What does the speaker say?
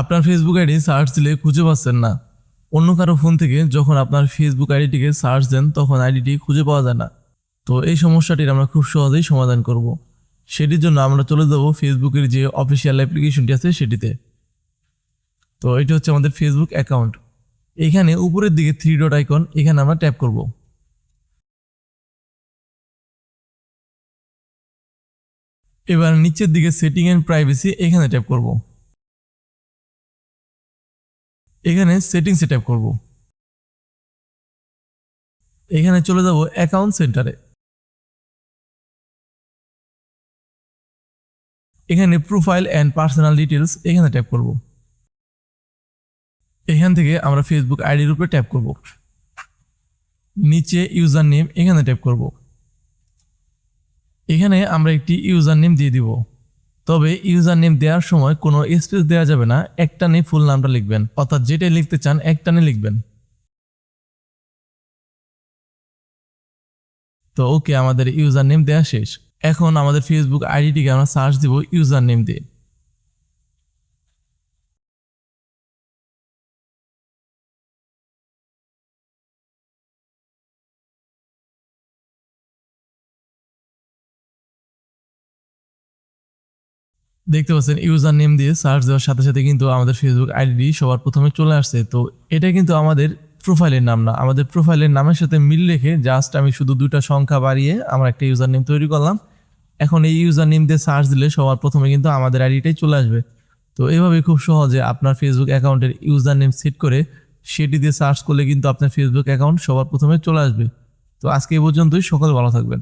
আপনার Facebook ID search দিলে খুঁজে পাচ্ছেন না, অন্য কারো ফোন থেকে যখন আপনার ফেসবুক আইডিটিকে সার্চ দেন তখন আইডিটি খুঁজে পাওয়া যায় না। তো এই সমস্যাটির আমরা খুব সহজেই সমাধান করব। সেটির জন্য আমরা চলে যাব ফেসবুকের যে অফিসিয়াল অ্যাপ্লিকেশনটি আছে সেটিতে। তো এটি হচ্ছে আমাদের ফেসবুক অ্যাকাউন্ট। এখানে উপরের দিকে 3 ডট আইকন, এখানে আমরা ট্যাপ করব। এবার নিচের দিকে সেটিং এন্ড প্রাইভেসি, এখানে ট্যাপ করব। এখানে সেটিংসে ট্যাপ করব। এখানে চলে যাব অ্যাকাউন্ট সেন্টারে। এখানে প্রোফাইল অ্যান্ড পার্সোনাল ডিটেলস, এখানে ট্যাপ করব। এখান থেকে আমরা ফেসবুক আইডির উপরে ট্যাপ করব। নিচে ইউজার নেম, এখানে ট্যাপ করব। এখানে আমরা একটি ইউজার নেম দিয়ে দিব, তবে ইউজার নেম দেওয়ার সময় কোনো স্পেস দেওয়া যাবে না, একটানে ফুল নামটা লিখবেন, অর্থাৎ যেটাই লিখতে চান একটানে লিখবেন। তো ওকে, আমাদের ইউজার নেম দেওয়া শেষ। এখন আমাদের ফেসবুক আইডিটিকে আমরা সার্চ দিব ইউজার নেম দিয়ে। দেখতে পাচ্ছেন ইউজার নেম দিয়ে সার্চ দেওয়ার সাথে সাথে কিন্তু আমাদের ফেসবুক আইডি সবার প্রথমে চলে আসছে। তো এটা কিন্তু আমাদের প্রোফাইলের নাম না, আমাদের প্রোফাইলের নামের সাথে মিল রেখে জাস্ট আমি শুধু 2টা সংখ্যা বাড়িয়ে আমরা একটা ইউজার নেম তৈরি করলাম। এখন এই ইউজার নেম দিয়ে সার্চ দিলে সবার প্রথমে কিন্তু আমাদের আইডিটাই চলে আসবে। তো এইভাবে খুব সহজে আপনার ফেসবুক অ্যাকাউন্টের ইউজার নেম সেট করে সেটি দিয়ে সার্চ করলে কিন্তু আপনার ফেসবুক অ্যাকাউন্ট সবার প্রথমে চলে আসবে। তো আজকে এই পর্যন্তই, সকলে ভালো থাকবেন।